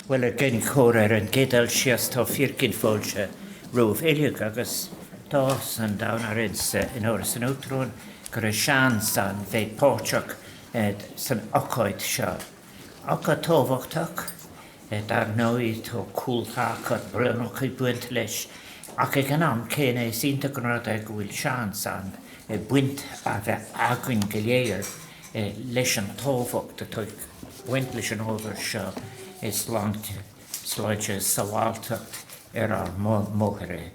Well, again, choir and gedal sias to firkin folge roof eliog agus dos and down our ins in Áras and Uachtaráin gur a chance an ve porchok san okoid sha. Akka tovachtach dar noi to cool hakat brunok I buint leis. Akka ganam kene sinta gnada gwil chance an buint ave agwin gilier leis an tovach the toik buint leis an over sha. Is long sludges sawaltucht our mohere.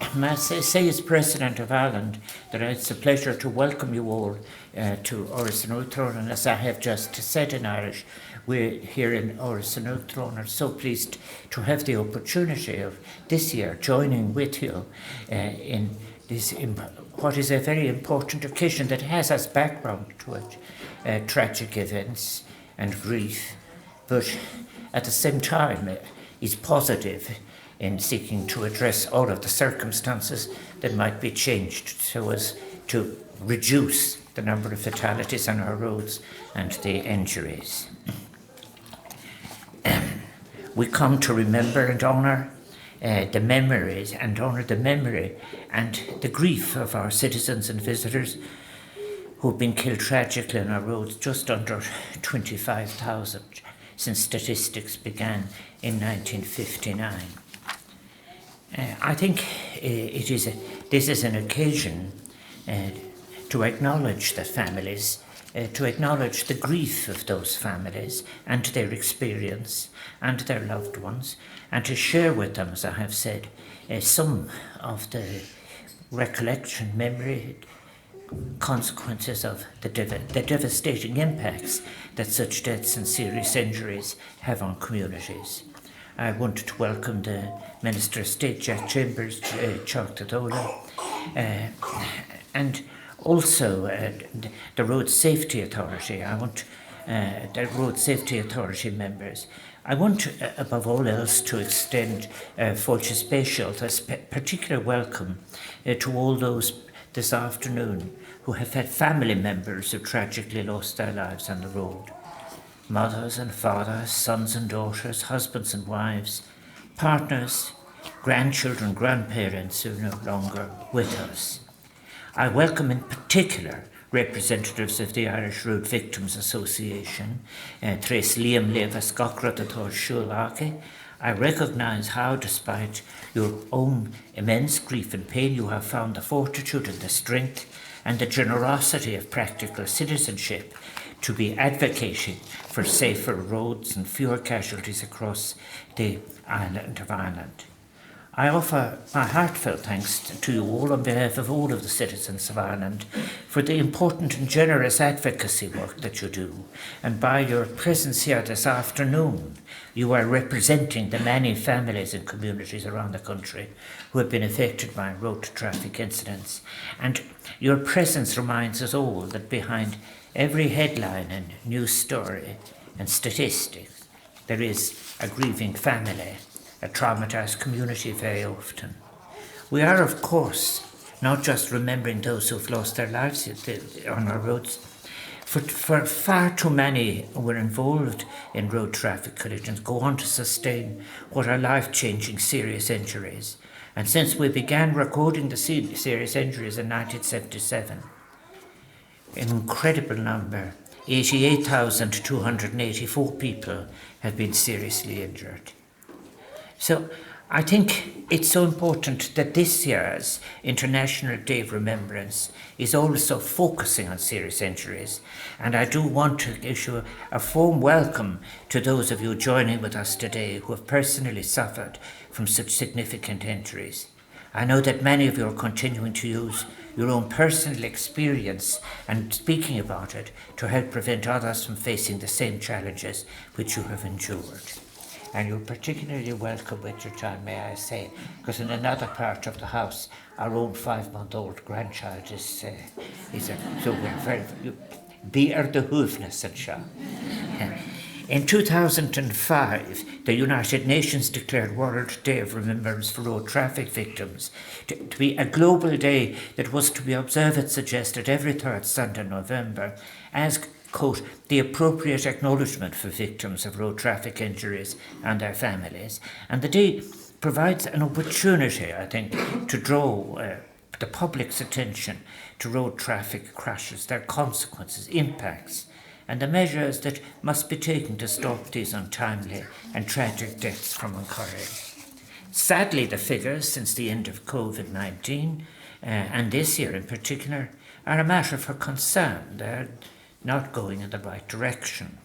I say as President of Ireland that it's a pleasure to welcome you all to Áras and Uachtaráin, and as I have just said in Irish, we here in Áras and Uachtaráin are so pleased to have the opportunity of this year joining with you in this what is a very important occasion that has as background to it tragic events and grief, but at the same time is positive in seeking to address all of the circumstances that might be changed so as to reduce the number of fatalities on our roads and the injuries. We come to remember and honour the memories and honour the memory and the grief of our citizens and visitors who've been killed tragically on our roads, just under 25,000 since statistics began in 1959. I think this is an occasion to acknowledge the families, to acknowledge the grief of those families and their experience and their loved ones, and to share with them, as I have said, some of the recollection, memory, consequences of the devastating impacts that such deaths and serious injuries have on communities. I want to welcome the Minister of State, Jack Chambers, Uachtaráin, and also the Road Safety Authority. I want the Road Safety Authority members. I want, above all else, to extend Fáilte Spéisialta a particular welcome to all those this afternoon who have had family members who tragically lost their lives on the road. Mothers and fathers, sons and daughters, husbands and wives, partners, grandchildren, grandparents who are no longer with us. I welcome in particular representatives of the Irish Road Victims Association, Tres Liam Levas Gochratator Shulake. I recognise how, despite your own immense grief and pain, you have found the fortitude and the strength and the generosity of practical citizenship to be advocating for safer roads and fewer casualties across the island of Ireland. I offer my heartfelt thanks to you all on behalf of all of the citizens of Ireland for the important and generous advocacy work that you do. And by your presence here this afternoon, you are representing the many families and communities around the country who have been affected by road traffic incidents. And your presence reminds us all that behind every headline and news story and statistics, there is a grieving family, a traumatised community very often. We are, of course, not just remembering those who've lost their lives on our roads. For far too many who were involved in road traffic collisions go on to sustain what are life-changing serious injuries. And since we began recording the serious injuries in 1977, an incredible number, 88,284 people have been seriously injured. So I think it's so important that this year's International Day of Remembrance is also focusing on serious injuries. And I do want to issue a warm welcome to those of you joining with us today who have personally suffered from such significant injuries. I know that many of you are continuing to use your own personal experience and speaking about it to help prevent others from facing the same challenges which you have endured. And you're particularly welcome with your child, may I say, because in another part of the house, our own 5-month-old grandchild is so we're very, be the hoofness and sha. In 2005, the United Nations declared World Day of Remembrance for road traffic victims to be a global day that was to be observed, it suggested, every third Sunday in November as quote, the appropriate acknowledgement for victims of road traffic injuries and their families. And the day provides an opportunity, I think, to draw the public's attention to road traffic crashes, their consequences, impacts, and the measures that must be taken to stop these untimely and tragic deaths from occurring. Sadly, the figures since the end of COVID-19, and this year in particular, are a matter for concern. They're not going in the right direction.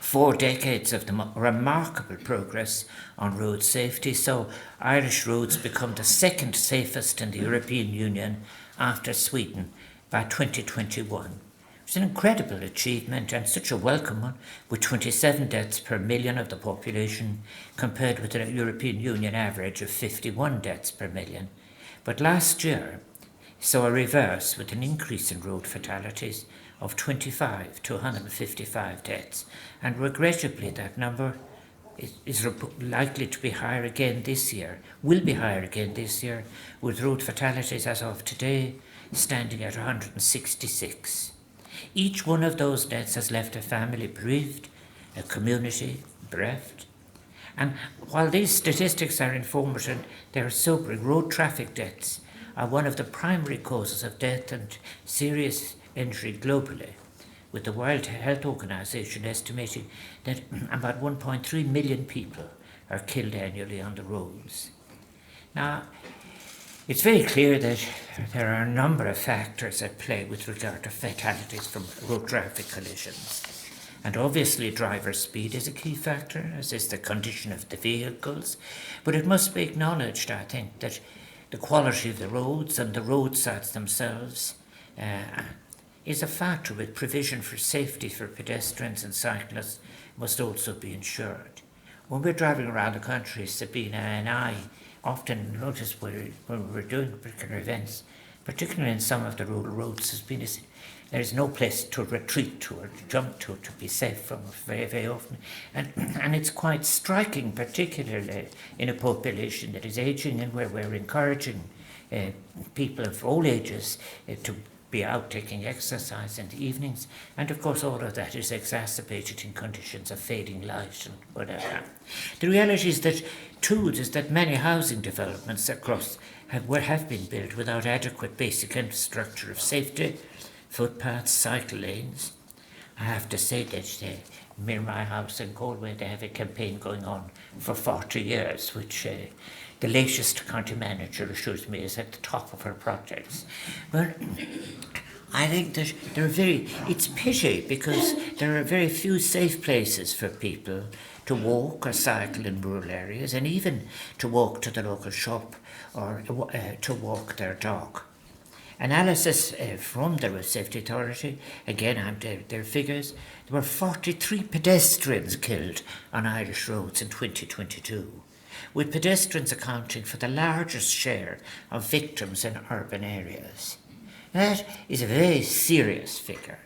4 decades of the remarkable progress on road safety saw Irish roads become the second safest in the European Union after Sweden by 2021. It's an incredible achievement and such a welcome one, with 27 deaths per million of the population compared with the European Union average of 51 deaths per million. But last year saw a reverse with an increase in road fatalities of 25 to 155 deaths, and regrettably that number is likely to be higher again this year, will be higher again this year, with road fatalities as of today standing at 166. Each one of those deaths has left a family bereaved, a community bereft. And while these statistics are informative, they are sobering. Road traffic deaths are one of the primary causes of death and serious injury globally, with the World Health Organization estimating that about 1.3 million people are killed annually on the roads. Now, it's very clear that there are a number of factors at play with regard to fatalities from road traffic collisions. And obviously driver speed is a key factor, as is the condition of the vehicles. But it must be acknowledged, I think, that the quality of the roads and the roadsides themselves is a factor with provision for safety for pedestrians and cyclists must also be ensured. When we're driving around the country, Sabina and I often notice when we're doing particular events, particularly in some of the rural roads, there's no place to retreat to or to jump to be safe from very, very often. And it's quite striking, particularly in a population that is aging and where we're encouraging people of all ages to be out taking exercise in the evenings. And of course all of that is exacerbated in conditions of fading light and whatever. The reality is that many housing developments across have been built without adequate basic infrastructure of safety, footpaths, cycle lanes. I have to say that near my house in Galway they have a campaign going on for 40 years, which the latest county manager assures me is at the top of her projects. But I think that it's pity because there are very few safe places for people to walk or cycle in rural areas, and even to walk to the local shop or to walk their dog. Analysis from the Road Safety Authority, again their figures, there were 43 pedestrians killed on Irish roads in 2022, with pedestrians accounting for the largest share of victims in urban areas. That is a very serious figure.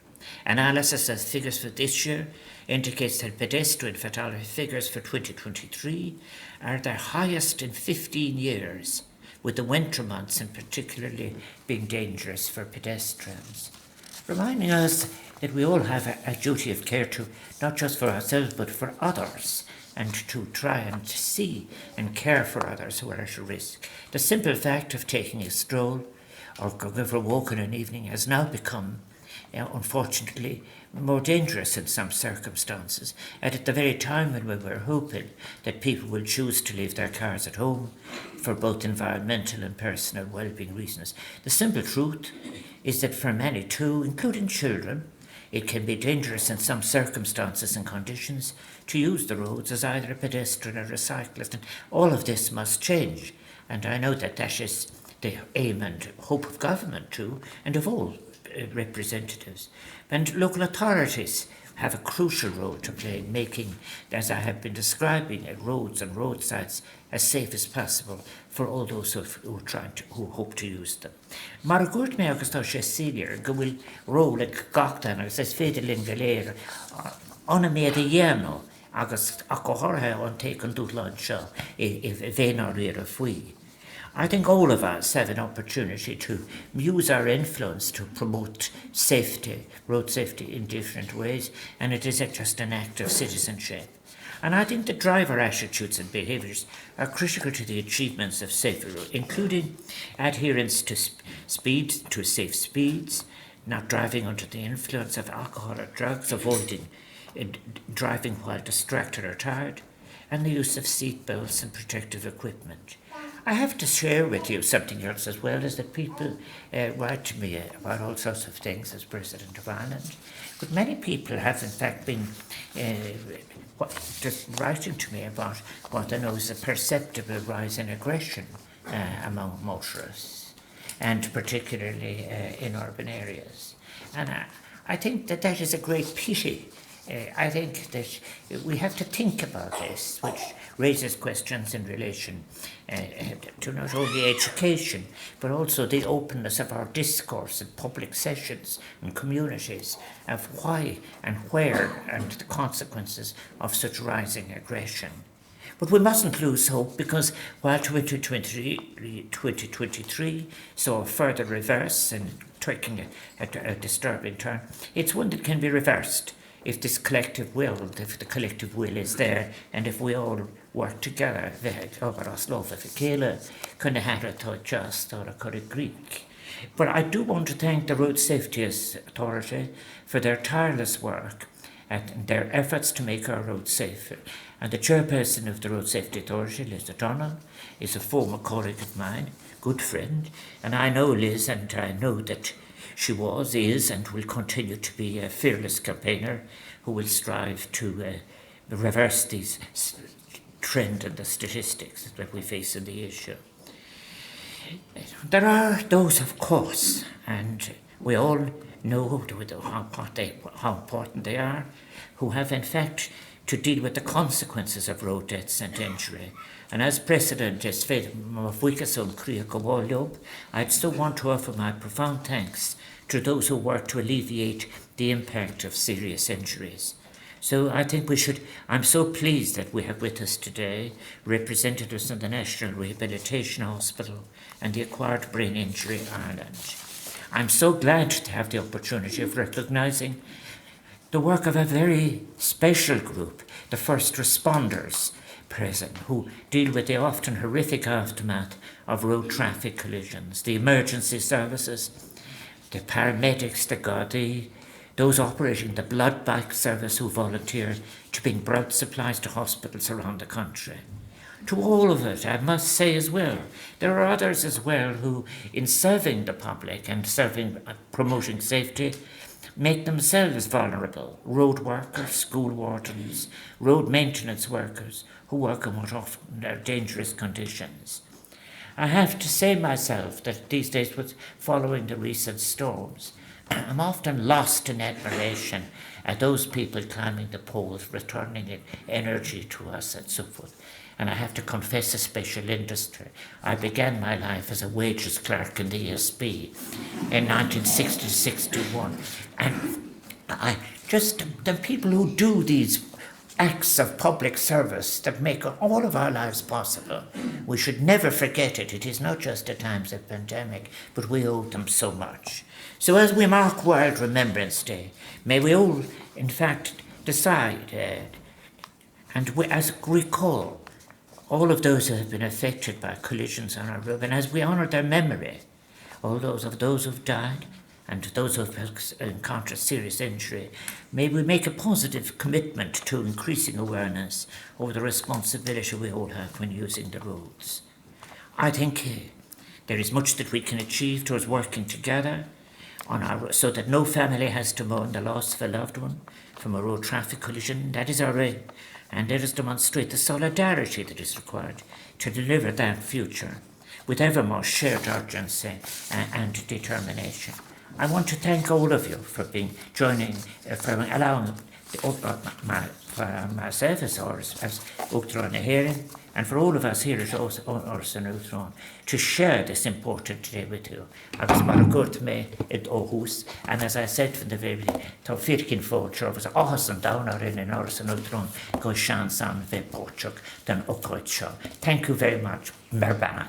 Analysis of figures for this year indicates that pedestrian fatality figures for 2023 are their highest in 15 years, with the winter months in particularly being dangerous for pedestrians, reminding us that we all have a duty of care to, not just for ourselves, but for others, and to try and see and care for others who are at risk. The simple fact of taking a stroll or going for a walk in an evening has now become, unfortunately, more dangerous in some circumstances, and at the very time when we were hoping that people will choose to leave their cars at home for both environmental and personal well-being reasons. The simple truth is that for many too, including children, it can be dangerous in some circumstances and conditions to use the roads as either a pedestrian or a cyclist, and all of this must change. And I know that is the aim and hope of government too, and of all representatives. And local authorities have a crucial role to play in making, as I have been describing, roads and roadsides as safe as possible for all those who hope to use them. Mar gúirt mé agus tá sé sílir go bhfuil ról ag gachtain agus is féidir linn go léir anna méad a dhéanú agus a go thortha an take an dúdláin seo I bhénar riar a faoi. I think all of us have an opportunity to use our influence to promote safety, road safety in different ways, and it is just an act of citizenship. And I think the driver attitudes and behaviours are critical to the achievements of safer road, including adherence to speed, to safe speeds, not driving under the influence of alcohol or drugs, avoiding driving while distracted or tired, and the use of seat belts and protective equipment. I have to share with you something else as well, is that people write to me about all sorts of things as President of Ireland. But many people have in fact been just writing to me about what they know is a perceptible rise in aggression among motorists, and particularly in urban areas. And I think that that is a great pity. I think that we have to think about this, which raises questions in relation to not only education, but also the openness of our discourse in public sessions and communities of why and where and the consequences of such rising aggression. But we mustn't lose hope, because while 2023 saw a further reverse and taking a disturbing turn, it's one that can be reversed if this collective will, if the collective will is there, and if we all work together. But I do want to thank the Road Safety Authority for their tireless work and their efforts to make our roads safer. And the chairperson of the Road Safety Authority, Liz O'Donnell, is a former colleague of mine, good friend, and I know Liz, and I know that she was, is, and will continue to be a fearless campaigner who will strive to reverse these trend and the statistics that we face in the issue. There are those, of course, and we all know how important they are, who have in fact to deal with the consequences of road deaths and injury. And as President is I'd still want to offer my profound thanks to those who work to alleviate the impact of serious injuries. So I think I'm so pleased that we have with us today representatives of the National Rehabilitation Hospital and the Acquired Brain Injury Ireland. I'm so glad to have the opportunity of recognising the work of a very special group, the first responders present, who deal with the often horrific aftermath of road traffic collisions, the emergency services, the paramedics, the Gardaí, those operating the blood bank service who volunteer to bring blood supplies to hospitals around the country. To all of it, I must say as well, there are others as well who, in serving the public and promoting safety, make themselves vulnerable. Road workers, school wardens, road maintenance workers who work in what often are dangerous conditions. I have to say myself that these days, following the recent storms, I'm often lost in admiration at those people climbing the poles, returning energy to us and so forth. And I have to confess a special industry. I began my life as a wages clerk in the ESB in 1960-61. And the people who do these acts of public service that make all of our lives possible, we should never forget it. It is not just at times of pandemic, but we owe them so much. So as we mark World Remembrance Day, may we all, in fact, decide and recall all of those who have been affected by collisions on our road, and as we honour their memory, all those who've died and those who have encountered serious injury, may we make a positive commitment to increasing awareness over the responsibility we all have when using the roads. I think there is much that we can achieve towards working together so that no family has to mourn the loss of a loved one from a road traffic collision. That is our aim, and let us demonstrate the solidarity that is required to deliver that future with ever more shared urgency and determination. I want to thank all of you for for allowing myself as Uachtaráin hearing, and for all of us here at Áras and Uachtaráin to share this important day with you. I was mal good me at Aarhus, and as I said from the very beginning, Firkin Fócher was awesome down in Áras and Uachtaráin go chance on the Portug than Uachtaráin. Thank you very much. Merba.